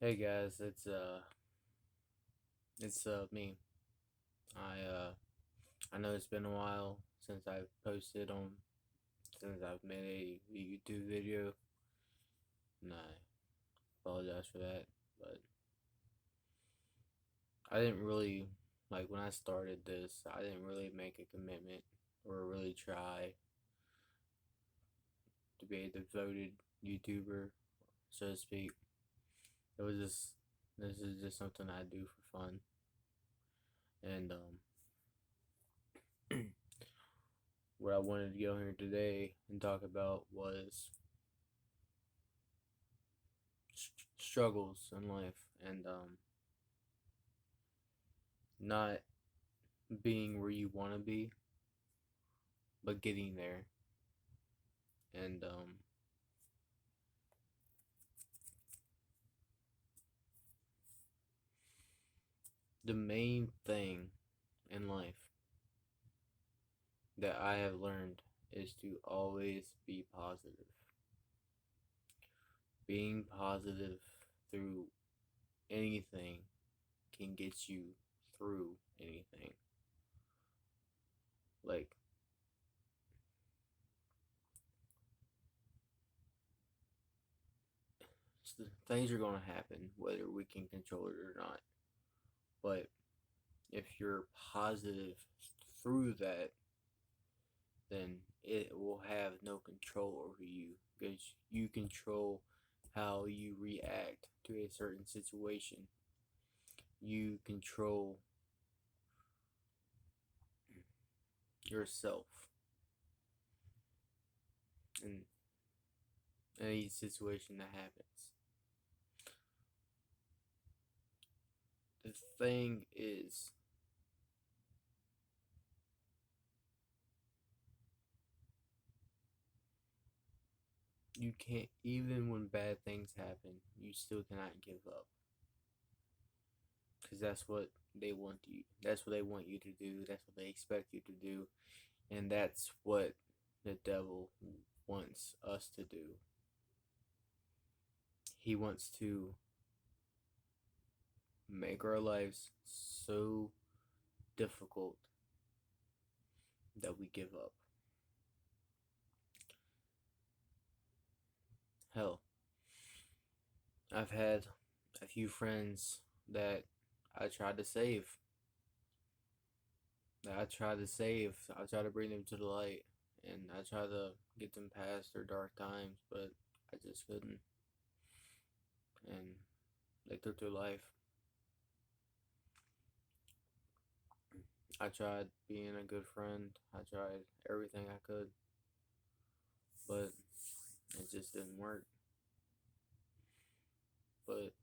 Hey guys, it's me. I know it's been a while since I've posted on since I've made a YouTube video, and I apologize for that. But I didn't really like when I started this. I didn't really make a commitment or really try to be a devoted YouTuber, so to speak. It was just this is just something I do for fun, and what I wanted to go here today and talk about was struggles in life and not being where you want to be, but getting there. And the main thing in life that I have learned is to always be positive. Being positive through anything can get you through anything. Like, things are going to happen whether we can control it or not. But if you're positive through that, then it will have no control over you because you control how you react to a certain situation. You control yourself in any situation that happens. The thing is, you can't, even when bad things happen, you still cannot give up. Because that's what they want you. That's what they want you to do. That's what they expect you to do. And that's what the devil wants us to do. He wants to make our lives so difficult that we give up. Hell, I've had a few friends that I tried to save. I tried to bring them to the light, and I tried to get them past their dark times, but I just couldn't. And they took their life. I tried being a good friend. I tried everything I could, but it just didn't work. But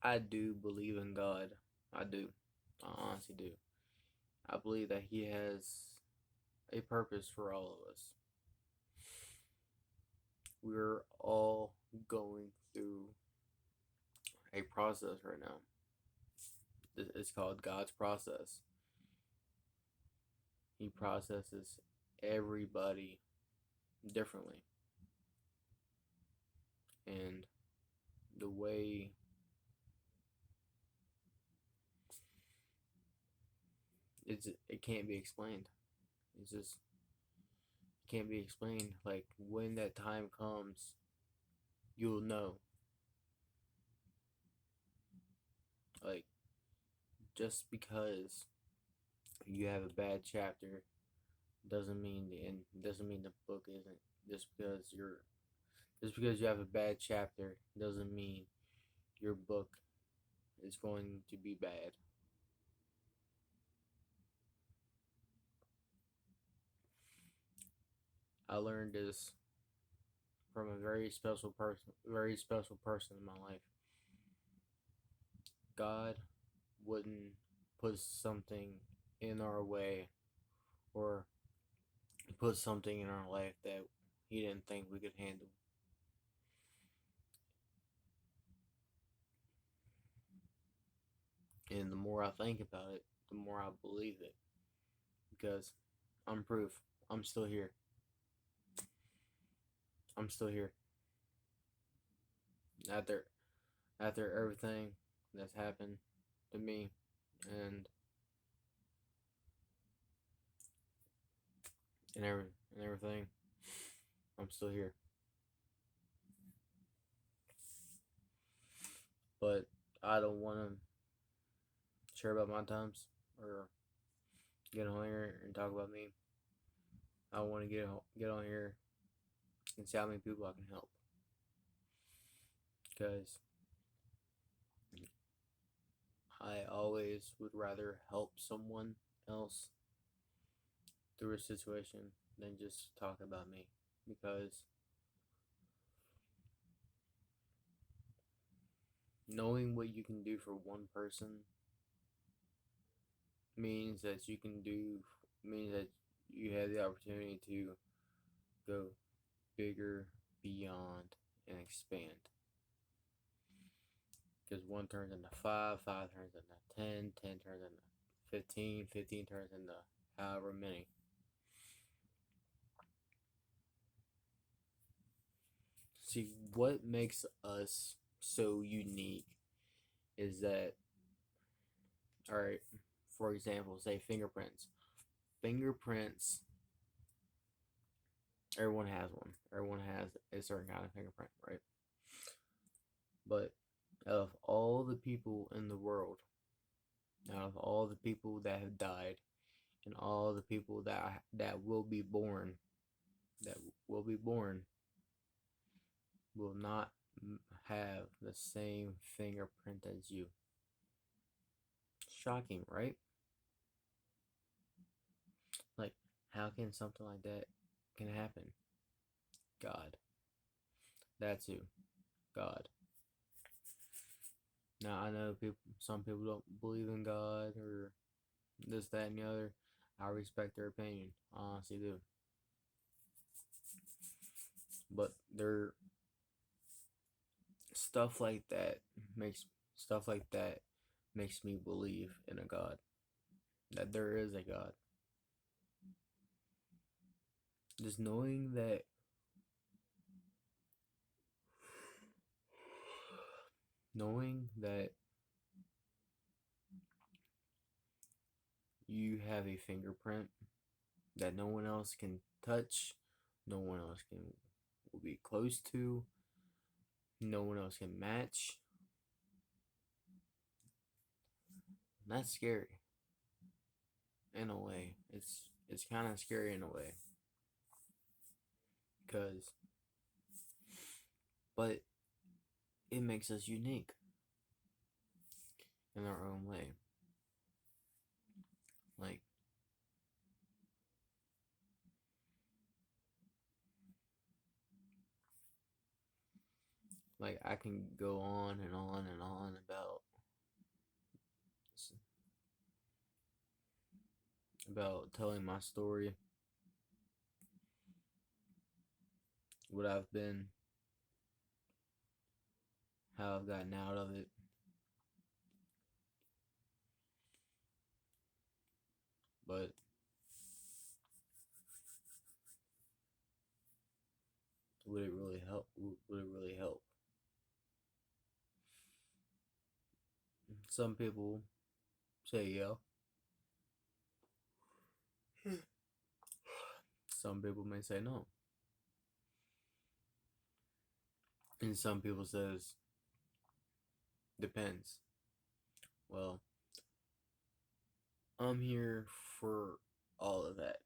I do believe in God. I do. I honestly do. I believe that He has a purpose for all of us. We're all going through a process right now. It's called God's process. He processes everybody differently. And the way it can't be explained. It's just it can't be explained. Like when that time comes, you'll know. Like just because you have a bad chapter doesn't mean the end. Doesn't mean the book isn't. Just because you have a bad chapter doesn't mean your book is going to be bad. I learned this from a very special person in my life. God wouldn't put something in our way or put something in our life that he didn't think we could handle. And the more I think about it, the more I believe it. Because I'm proof. I'm still here. I'm still here. after everything that's happened to me and and everything, I'm still here. But I don't want to share about my times or get on here and talk about me. I want to get on here and see how many people I can help. Because I always would rather help someone else through a situation than just talk about me. Because knowing what you can do for one person means that you have the opportunity to go bigger, beyond, and expand. Because one turns into five, five turns into 10, 10 turns into 15, 15 turns into however many. See, what makes us so unique is that, alright, for example, say fingerprints. Fingerprints, everyone has one. Everyone has a certain kind of fingerprint, right? But out of all the people in the world, out of all the people that have died, and all the people that will be born, that will be born, will not have the same fingerprint as you. Shocking, right? Like, how can something like that can happen? God. That's who. God. Now I know some people don't believe in God or this, that, and the other. I respect their opinion. I honestly do. But they're stuff like that makes stuff like that makes me believe in a God. That there is a God. Just knowing that you have a fingerprint that no one else can touch, no one else will be close to, no one else can match. That's scary. In a way. It's kind of scary in a way. Because but it makes us unique in our own way. Like I can go on and on and on about telling my story, what I've been, how I've gotten out of it. But would it really help? Would it really help? Some people say yeah. Some people may say no. And some people says depends. Well, I'm here for all of that.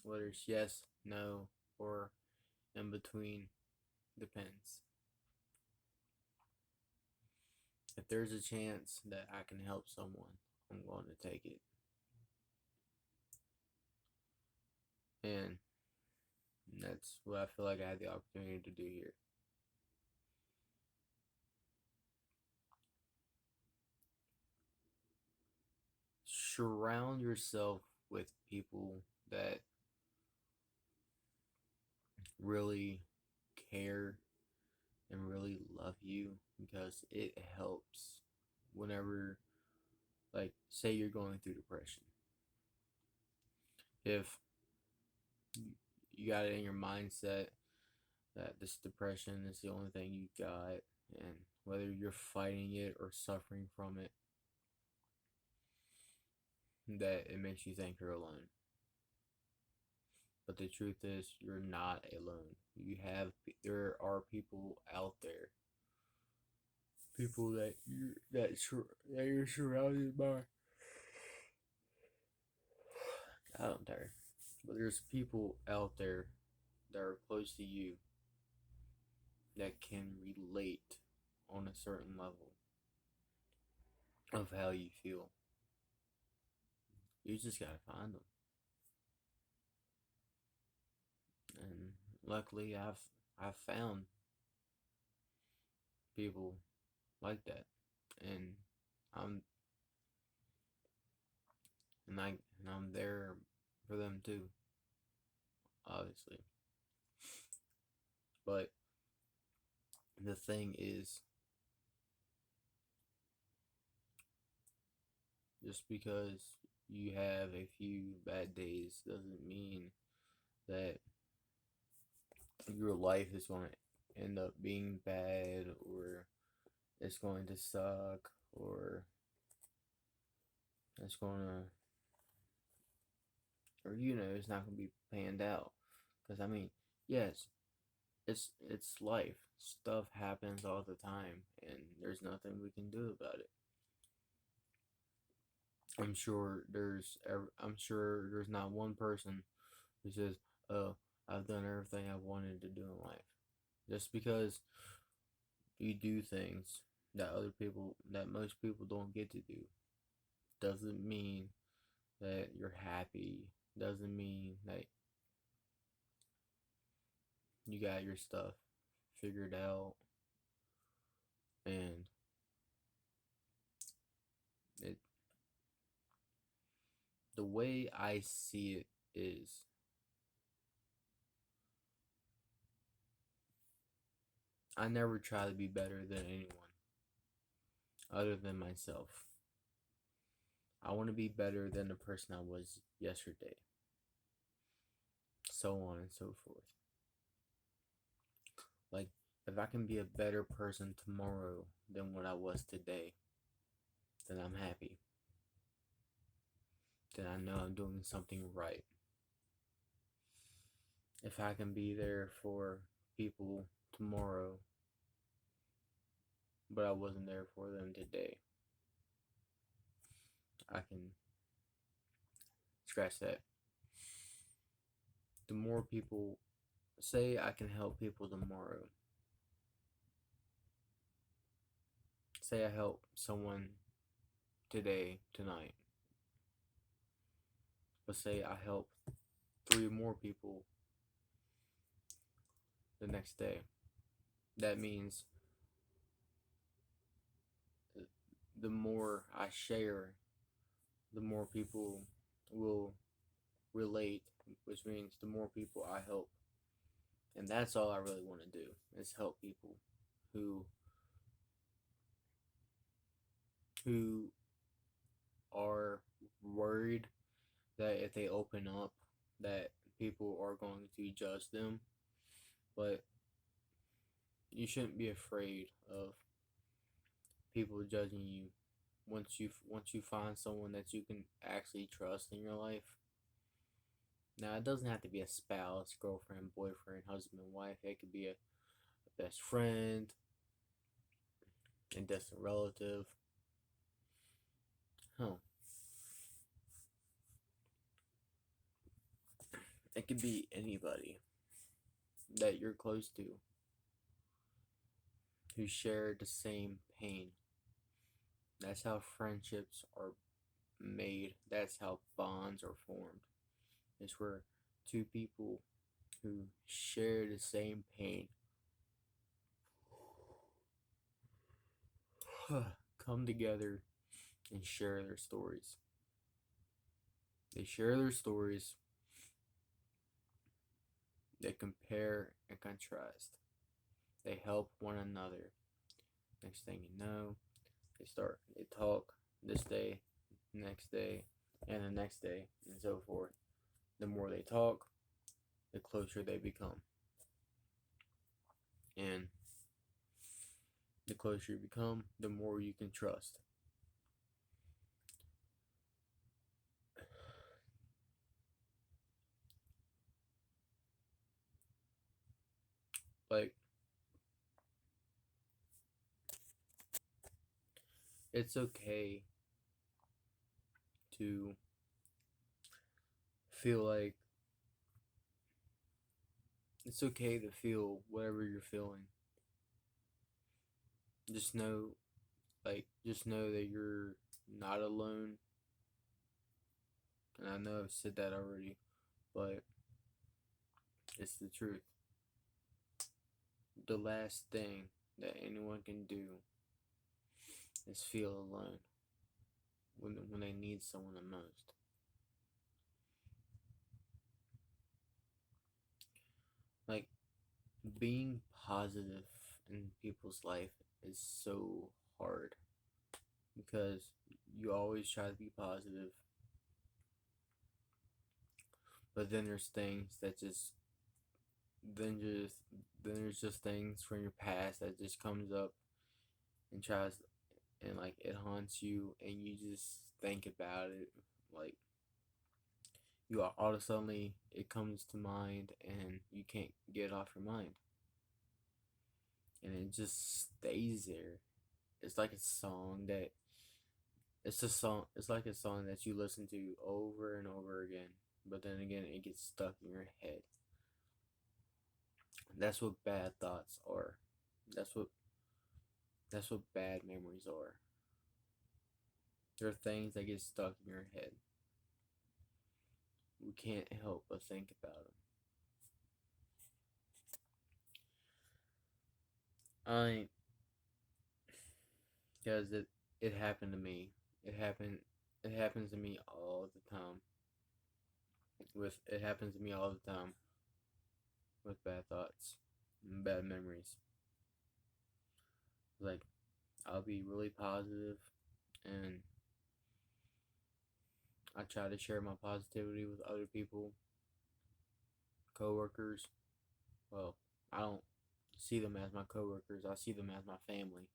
Whether it's yes, no, or in between, depends. If there's a chance that I can help someone, I'm going to take it. And that's what I feel like I had the opportunity to do here. Surround yourself with people that really care and really love you, because it helps whenever, like, say you're going through depression. If you got it in your mindset that this depression is the only thing you got, and whether you're fighting it or suffering from it, that it makes you think you're alone. But the truth is, you're not alone. There are people out there, people that you're surrounded by. I'm tired. But there's people out there that are close to you that can relate on a certain level of how you feel. You just gotta find them. And luckily, I've found people like that, and I'm I'm there for them too, obviously. But the thing is, just because you have a few bad days doesn't mean that your life is going to end up being bad, or it's going to suck, or it's going to, or it's not going to be panned out. Because I mean, yes, it's life. Stuff happens all the time, and there's nothing we can do about it. I'm sure there's not one person who says, "Oh, I've done everything I wanted to do in life." Just because you do things that most people don't get to do, doesn't mean that you're happy. Doesn't mean that you got your stuff figured out. And it the way I see it is, I never try to be better than anyone other than myself. I want to be better than the person I was yesterday. So on and so forth. Like, if I can be a better person tomorrow than what I was today, then I'm happy. Then I know I'm doing something right. If I can be there for people tomorrow, but I wasn't there for them today, I can scratch that. The more people say I can help people tomorrow, say I help someone today, tonight, but say I help 3 more people the next day. That means the more I share, the more people will relate, which means the more people I help. And that's all I really want to do, is help people who who are worried that if they open up that people are going to judge them. But you shouldn't be afraid of people judging you once you find someone that you can actually trust in your life. Now, it doesn't have to be a spouse, girlfriend, boyfriend, husband, wife. It could be a best friend, a distant relative. Huh. It could be anybody that you're close to who share the same pain. That's how friendships are made. That's how bonds are formed. It's where two people who share the same pain come together and share their stories. They share their stories, they compare and contrast, they help one another. Next thing you know, they talk this day, next day, and the next day, and so forth. The more they talk, the closer they become. closer you become, the more you can trust. Like, it's okay to feel like it's okay to feel whatever you're feeling. Just know, just know that you're not alone. And I know I've said that already, but it's the truth. The last thing that anyone can do is feel alone when they need someone the most. Like, being positive in people's life is so hard because you always try to be positive, but then there's things that then just then there's just things from your past that just comes up and tries, and like it haunts you, and you just think about it, like you are all of a sudden it comes to mind and you can't get it off your mind, and it just stays there. It's like a song that it's like a song that you listen to over and over again, but then again it gets stuck in your head. That's what bad thoughts are. That's what that's what bad memories are. They're things that get stuck in your head. We can't help but think about them. I because it happened to me. It happens to me all the time. It happens to me all the time with bad thoughts and bad memories. Like, I'll be really positive, and I try to share my positivity with other people, coworkers. Well, I don't see them as my coworkers. I see them as my family.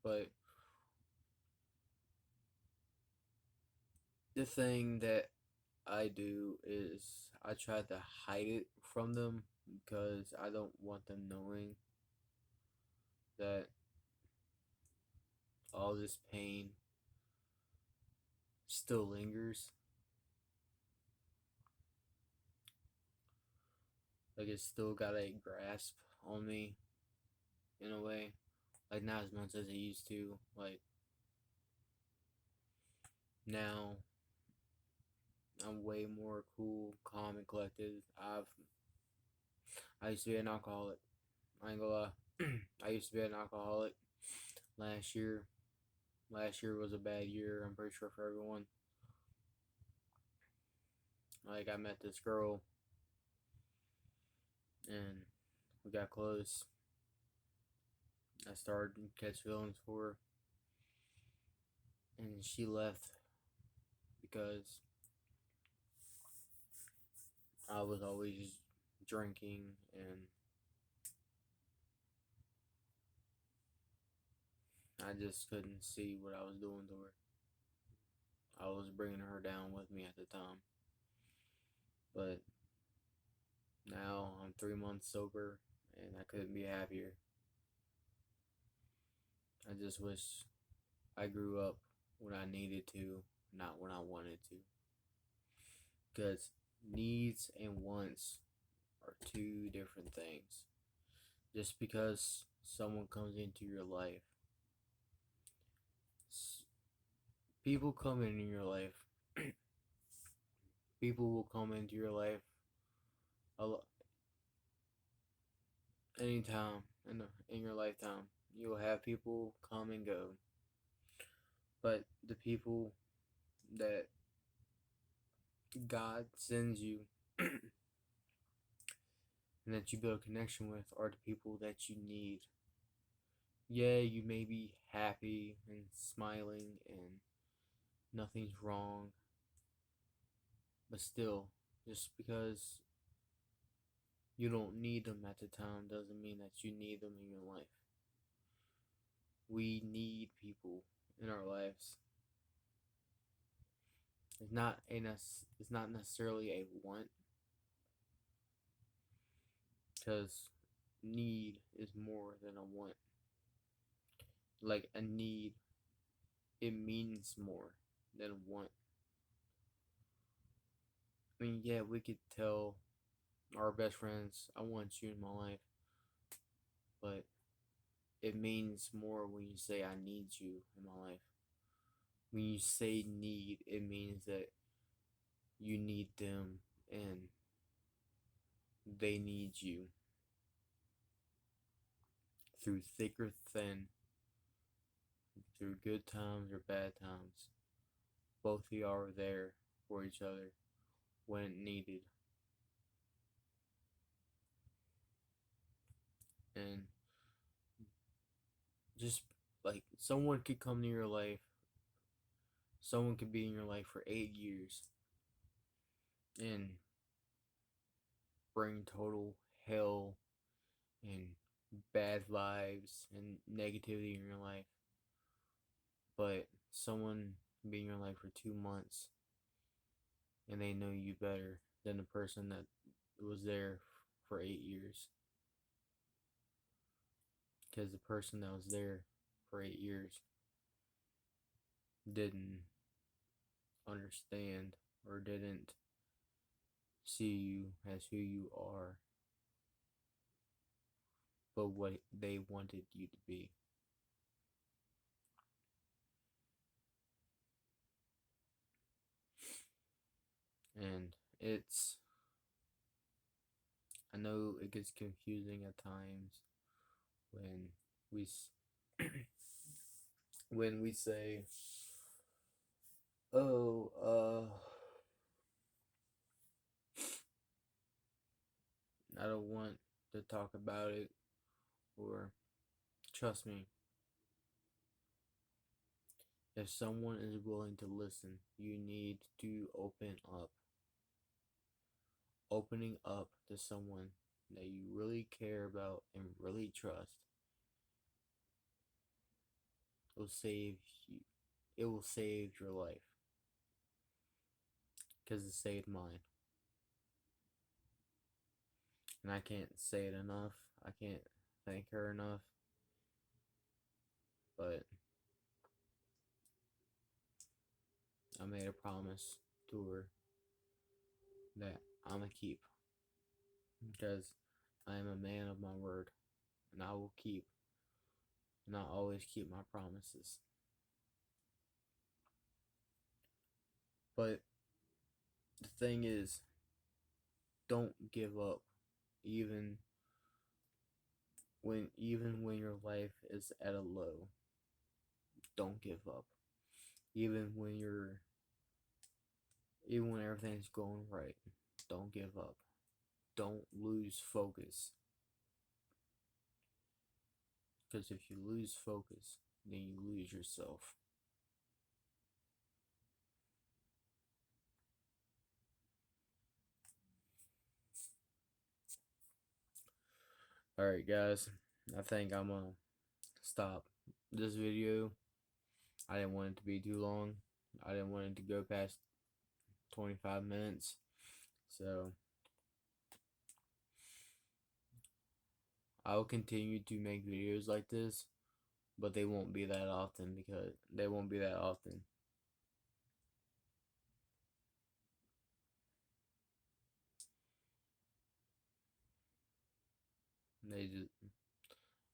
But the thing that I do is I try to hide it from them because I don't want them knowing that all this pain still lingers. Like, it's still got a grasp on me in a way. Like, not as much as it used to. Like, now I'm way more cool, calm, and collected. I used to be an alcoholic. I ain't gonna lie. I used to be an alcoholic last year. Last year was a bad year, I'm pretty sure, for everyone. Like, I met this girl and we got close. I started to catch feelings for her, and she left because I was always drinking, and I just couldn't see what I was doing to her. I was bringing her down with me at the time. But now I'm 3 months sober, and I couldn't be happier. I just wish I grew up when I needed to, not when I wanted to. Because needs and wants are two different things. Just because someone comes into your life, people come into your life. People will come into your life a lo- anytime in your lifetime. You'll have people come and go, but the people that God sends you and that you build a connection with are the people that you need. Yeah, you may be happy and smiling and nothing's wrong, but still, just because you don't need them at the time doesn't mean that you need them in your life. We need people in our lives. It's not necessarily a want, because need is more than a want. Like a need, it means more than a want. I mean, yeah, we could tell our best friends, I want you in my life, but it means more when you say, I need you in my life. When you say need, it means that you need them and they need you through thick or thin, through good times or bad times. Both of y'all are there for each other when needed. And just like someone could come to your life, someone could be in your life for 8 years and bring total hell and bad vibes and negativity in your life. But someone can be in your life for 2 months and they know you better than the person that was there for 8 years. Because the person that was there for 8 years didn't understand or didn't see you as who you are, but what they wanted you to be. And I know it gets confusing at times when we when we say, oh, I don't want to talk about it, or trust me, if someone is willing to listen, you need to open up. Opening up to someone that you really care about and really trust will save you. It will save your life, because it saved mine. And I can't say it enough. I can't thank her enough. But I made a promise to her that I'm gonna keep, because I am a man of my word, and I will keep, and I always keep my promises. But the thing is, don't give up, even when your life is at a low. Don't give up, even when everything's going right. Don't give up. Don't lose focus, because if you lose focus, then you lose yourself. Alright, guys, I think I'm gonna stop this video. I didn't want it to be too long. I didn't want it to go past 25 minutes. So I will continue to make videos like this, but they won't be that often, because they won't be that often.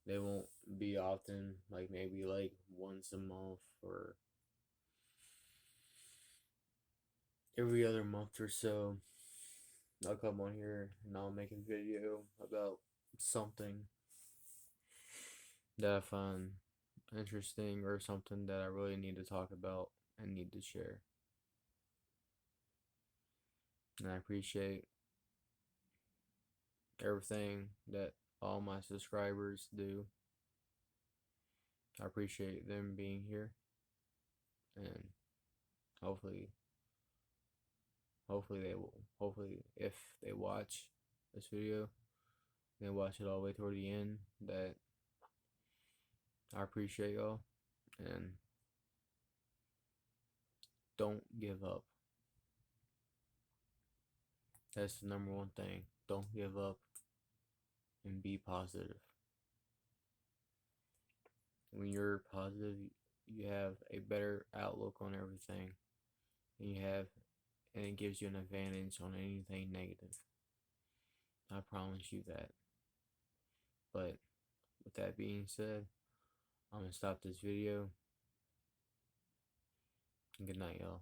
They won't be often, like maybe like once a month or every other month or so. I'll come on here and I'll make a video about something that I find interesting, or something that I really need to talk about and need to share. And I appreciate everything that all my subscribers do. I appreciate them being here, and hopefully hopefully if they watch this video, and watch it all the way toward the end, that I appreciate y'all. And don't give up. That's the number one thing. Don't give up and be positive. When you're positive, you have a better outlook on everything. And it gives you an advantage on anything negative. I promise you that. But with that being said, I'm gonna stop this video. Good night, y'all.